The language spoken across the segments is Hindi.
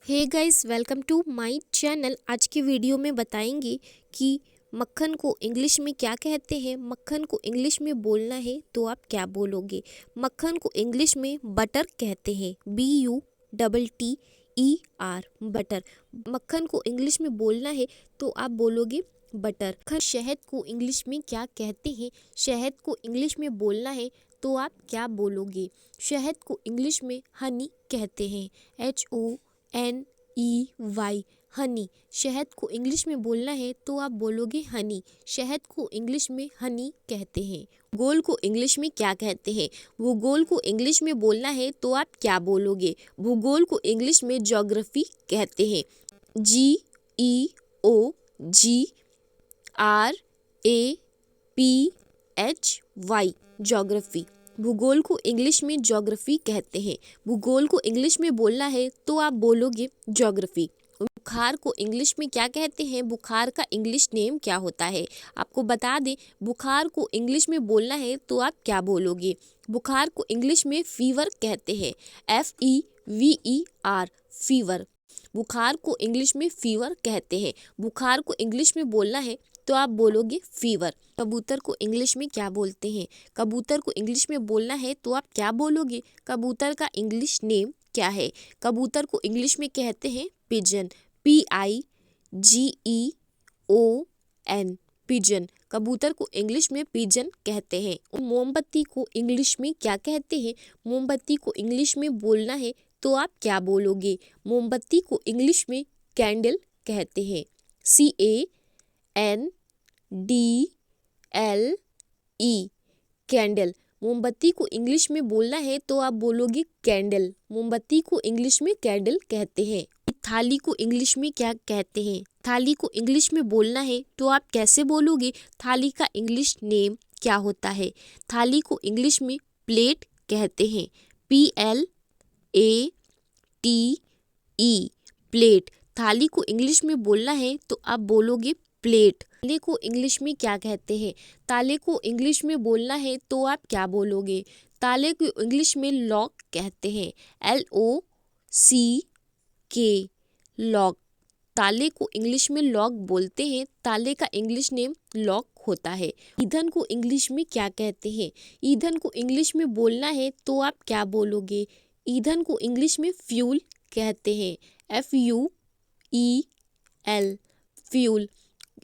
Hey guys, welcome to my channel. आज की वीडियो में बताएंगे कि मक्खन को इंग्लिश में क्या कहते हैं। मक्खन को इंग्लिश में बोलना है तो आप क्या बोलोगे। मक्खन को इंग्लिश में बटर कहते हैं, BUTTER, बटर। मक्खन को इंग्लिश में बोलना है तो आप बोलोगे बटर। शहद को इंग्लिश में क्या कहते हैं। शहद को इंग्लिश में बोलना है तो आप क्या बोलोगे। शहद को इंग्लिश में हनी कहते हैं, HONEY, हनी। शहद को इंग्लिश में बोलना है तो आप बोलोगे हनी। शहद को इंग्लिश में हनी कहते हैं। भूगोल को इंग्लिश में क्या कहते हैं। भूगोल को इंग्लिश में बोलना है तो आप क्या बोलोगे। भूगोल को इंग्लिश में ज्योग्राफी कहते हैं, GEOGRAPHY, ज्योग्राफी। भूगोल को इंग्लिश में ज्योग्राफी कहते हैं। भूगोल को इंग्लिश में बोलना है तो आप बोलोगे ज्योग्राफी। बुखार को इंग्लिश में क्या कहते हैं। बुखार का इंग्लिश नेम क्या होता है। आपको बता दें, बुखार को इंग्लिश में बोलना है तो आप क्या बोलोगे। बुखार को इंग्लिश में फीवर कहते हैं, FEVER, फीवर। बुखार को इंग्लिश में फीवर कहते हैं। बुखार को इंग्लिश में बोलना है तो आप बोलोगे फीवर। कबूतर को इंग्लिश में क्या बोलते हैं। कबूतर को इंग्लिश में बोलना है तो आप क्या बोलोगे। कबूतर का इंग्लिश नेम क्या है। कबूतर को इंग्लिश में कहते हैं पिजन, PIGEON, पिजन। कबूतर को इंग्लिश में पिजन कहते हैं। मोमबत्ती को इंग्लिश में क्या कहते हैं। मोमबत्ती को इंग्लिश में बोलना है तो आप क्या बोलोगे। मोमबत्ती को इंग्लिश में कैंडल कहते हैं, CANDLE, कैंडल। मोमबत्ती को इंग्लिश में बोलना है तो आप बोलोगे कैंडल। मोमबत्ती को इंग्लिश में कैंडल कहते हैं। थाली को इंग्लिश में क्या कहते हैं। थाली को इंग्लिश में बोलना है तो आप कैसे बोलोगे। थाली का इंग्लिश नेम क्या होता है। थाली को इंग्लिश में प्लेट कहते हैं, PLATE, प्लेट। थाली को इंग्लिश में बोलना है तो आप बोलोगे प्लेट। ताले को इंग्लिश में क्या कहते हैं। ताले को इंग्लिश में बोलना है तो आप क्या बोलोगे। ताले को इंग्लिश में लॉक कहते हैं, LOCK, लॉक। ताले को इंग्लिश में लॉक बोलते हैं। ताले का इंग्लिश नेम लॉक होता है। ईंधन को इंग्लिश में क्या कहते हैं। ईंधन को इंग्लिश में बोलना है तो आप क्या बोलोगे। ईंधन को इंग्लिश में फ्यूल कहते हैं, FUEL, फ्यूल।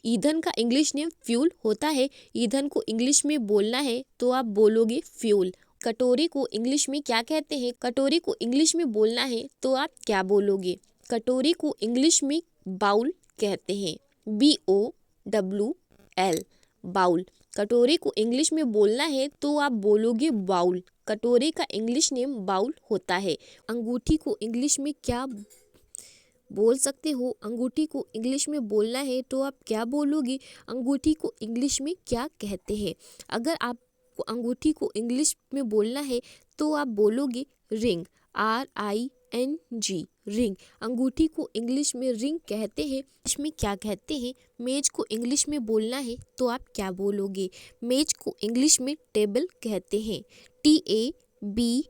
ईंधन का इंग्लिश नेम फ्यूल होता है। ईंधन को इंग्लिश में बोलना है तो आप बोलोगे फ्यूल। कटोरी को इंग्लिश में क्या कहते हैं। कटोरी को इंग्लिश में बोलना है तो आप क्या बोलोगे। कटोरी को इंग्लिश में बाउल कहते हैं, BOWL, बाउल। कटोरी को इंग्लिश में बोलना है तो आप बोलोगे बाउल। कटोरे का इंग्लिश नेम बाउल होता है। अंगूठी को इंग्लिश में क्या बोल सकते हो। अंगूठी को इंग्लिश में बोलना है तो आप क्या बोलोगे। अंगूठी को इंग्लिश में क्या कहते हैं। अगर आपको अंगूठी को इंग्लिश में बोलना है तो आप बोलोगे रिंग, RING, रिंग। अंगूठी को इंग्लिश में रिंग कहते हैं। इसमें क्या कहते हैं। मेज को इंग्लिश में बोलना है तो आप क्या बोलोगे। मेज को इंग्लिश में टेबल कहते हैं, TABLE,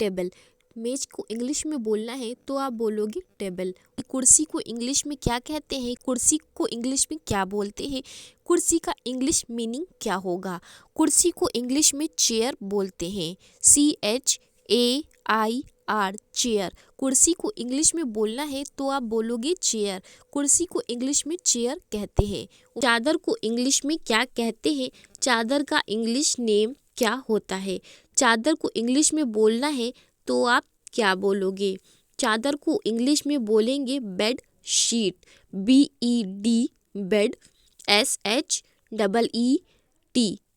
टेबल। मेज को इंग्लिश में बोलना है तो आप बोलोगे टेबल। कुर्सी को इंग्लिश में क्या कहते हैं। कुर्सी को इंग्लिश में क्या बोलते हैं। कुर्सी का इंग्लिश मीनिंग क्या होगा। कुर्सी को इंग्लिश में चेयर बोलते हैं, CHAIR, चेयर। कुर्सी को इंग्लिश में बोलना है तो आप बोलोगे चेयर। कुर्सी को इंग्लिश में चेयर कहते हैं। चादर को इंग्लिश में क्या कहते हैं। चादर का इंग्लिश नेम क्या होता है। चादर को इंग्लिश में बोलना है तो आप क्या बोलोगे। चादर को इंग्लिश में बोलेंगे bed sheet, BED, bed, SHEET,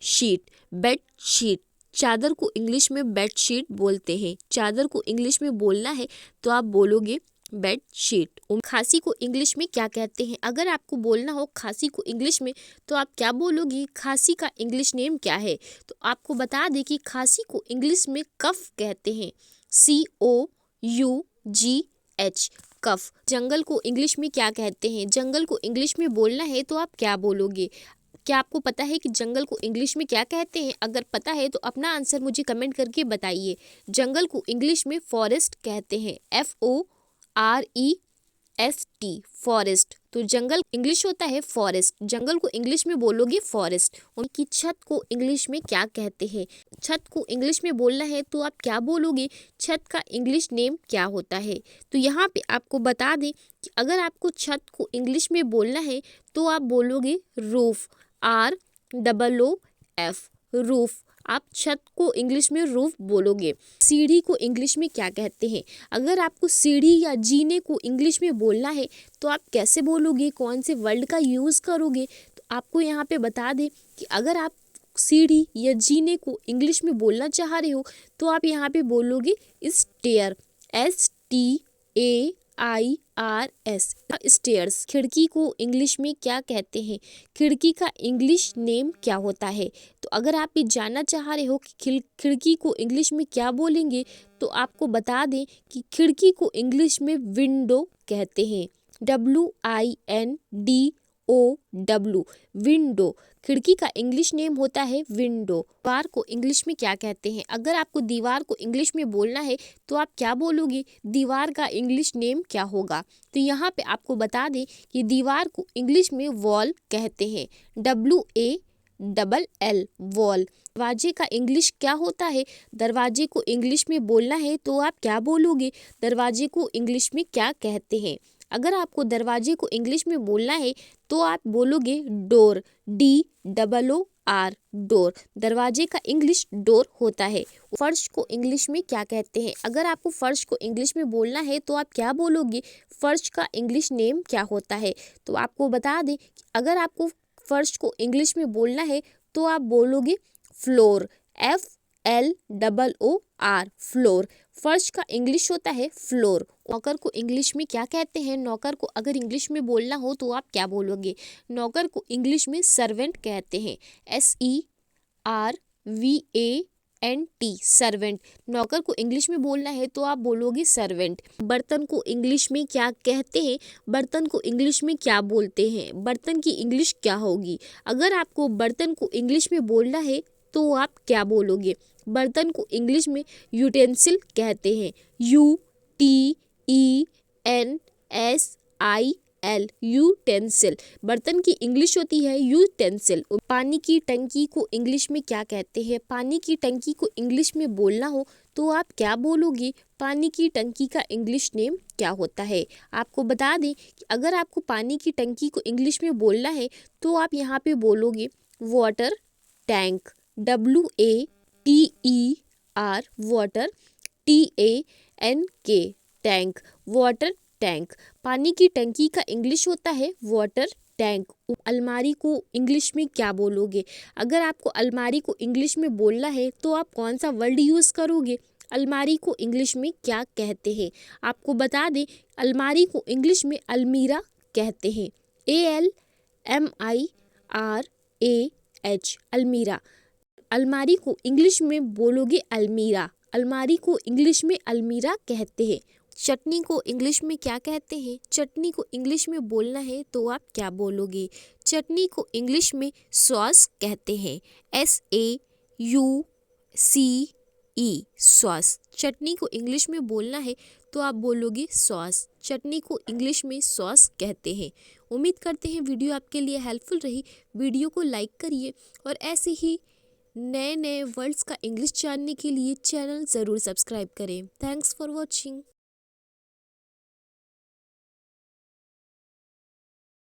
sheet, bed sheet. चादर को इंग्लिश में बेड शीट बोलते हैं। चादर को इंग्लिश में बोलना है तो आप बोलोगे बेड शीट। खांसी को इंग्लिश में क्या कहते हैं। अगर आपको बोलना हो खांसी को इंग्लिश में तो आप क्या बोलोगे। खांसी का इंग्लिश नेम क्या है। तो आपको बता दें कि खांसी को इंग्लिश में कफ कहते हैं, COUGH, कफ। जंगल को इंग्लिश में क्या कहते हैं। जंगल को इंग्लिश में बोलना है तो आप क्या बोलोगे। क्या आपको पता है कि जंगल को इंग्लिश में क्या कहते हैं। अगर पता है तो अपना आंसर मुझे कमेंट करके बताइए। जंगल को इंग्लिश में फॉरेस्ट कहते हैं, FOREST, फॉरेस्ट। तो जंगल इंग्लिश होता है फॉरेस्ट, जंगल को इंग्लिश में बोलोगे फॉरेस्ट। उनकी छत को इंग्लिश में क्या कहते हैं? छत को इंग्लिश में बोलना है तो आप क्या बोलोगे? छत का इंग्लिश नेम क्या होता है? तो यहाँ पे आपको बता दें कि अगर आपको छत को इंग्लिश में बोलना है तो आप बोलोगे रूफ, ROOF, रूफ। आप छत को इंग्लिश में रूफ बोलोगे। सीढ़ी को इंग्लिश में क्या कहते हैं? अगर आपको सीढ़ी या जीने को इंग्लिश में बोलना है तो आप कैसे बोलोगे? कौन से वर्ड का यूज़ करोगे? तो आपको यहाँ पे बता दें कि अगर आप सीढ़ी या जीने को इंग्लिश में बोलना चाह रहे हो तो आप यहाँ पे बोलोगे स्टेयर, STAIRS, स्टेयर्स। खिड़की को इंग्लिश में क्या कहते हैं? खिड़की का इंग्लिश नेम क्या होता है? तो अगर आप ये जानना चाह रहे हो कि खिड़की को इंग्लिश में क्या बोलेंगे तो आपको बता दें कि खिड़की को इंग्लिश में विंडो कहते हैं, WINDOW, विंडो। खिड़की का इंग्लिश नेम होता है विंडो। दीवार को इंग्लिश में क्या कहते हैं? अगर आपको दीवार को इंग्लिश में बोलना है तो आप क्या बोलोगे? दीवार का इंग्लिश नेम क्या होगा? तो यहाँ पे आपको बता दें कि दीवार को इंग्लिश में वॉल कहते हैं, WALL, वॉल। दरवाजे का इंग्लिश क्या होता है? दरवाजे को इंग्लिश में बोलना है तो आप क्या बोलोगे? दरवाजे को इंग्लिश में क्या कहते हैं? अगर आपको दरवाजे को इंग्लिश में बोलना है तो आप बोलोगे डोर, DOOR, डोर। दरवाजे का इंग्लिश डोर होता है। फर्श को इंग्लिश में क्या कहते हैं? अगर आपको फर्श को इंग्लिश में बोलना है तो आप क्या बोलोगे? फर्श का इंग्लिश नेम क्या होता है? तो आपको बता दें कि अगर आपको फर्श को इंग्लिश में बोलना है तो आप बोलोगे फ्लोर, FLOOR, फ्लोर। फर्श का इंग्लिश होता है फ्लोर। नौकर को इंग्लिश में क्या कहते हैं? नौकर को अगर इंग्लिश में बोलना हो तो आप क्या बोलोगे? नौकर को इंग्लिश में सर्वेंट कहते हैं, SERVANT, सर्वेंट। नौकर को इंग्लिश में बोलना है तो आप बोलोगे सर्वेंट। बर्तन को इंग्लिश में क्या कहते हैं? बर्तन को इंग्लिश में क्या बोलते हैं? बर्तन की इंग्लिश क्या होगी? अगर आपको बर्तन को इंग्लिश में बोलना है तो आप क्या बोलोगे? बर्तन को इंग्लिश में यूटेंसिल कहते हैं, UTENSIL, यूटेंसिल। बर्तन की इंग्लिश होती है यूटेंसिल। पानी की टंकी को इंग्लिश में क्या कहते हैं? पानी की टंकी को इंग्लिश में बोलना हो तो आप क्या बोलोगे? पानी की टंकी का इंग्लिश नेम क्या होता है? आपको बता दें कि अगर आपको पानी की टंकी को इंग्लिश में बोलना है तो आप यहाँ पे बोलोगे water tank, WATER, water, TANK, tank, water tank. पानी की टंकी का इंग्लिश होता है वाटर टैंक। अलमारी को इंग्लिश में क्या बोलोगे? अगर आपको अलमारी को इंग्लिश में बोलना है तो आप कौन सा वर्ड यूज़ करोगे? अलमारी को इंग्लिश में क्या कहते हैं? आपको बता दें अलमारी को इंग्लिश में अलमीरा कहते हैं, ALMIRAH, अलमीरा। अलमारी को इंग्लिश में बोलोगे अलमीरा। अलमारी को इंग्लिश में अलमीरा कहते हैं। चटनी को इंग्लिश में क्या कहते हैं? चटनी को इंग्लिश में बोलना है तो आप क्या बोलोगे? चटनी को इंग्लिश में सॉस कहते हैं, SAUCE, सॉस। चटनी को इंग्लिश में बोलना है तो आप बोलोगे सॉस। चटनी को इंग्लिश में सॉस कहते हैं। उम्मीद करते हैं वीडियो आपके लिए हेल्पफुल रही। वीडियो को लाइक करिए और ऐसे ही नए नए वर्ड्स का इंग्लिश जानने के लिए चैनल ज़रूर सब्सक्राइब करें। Thanks for watching.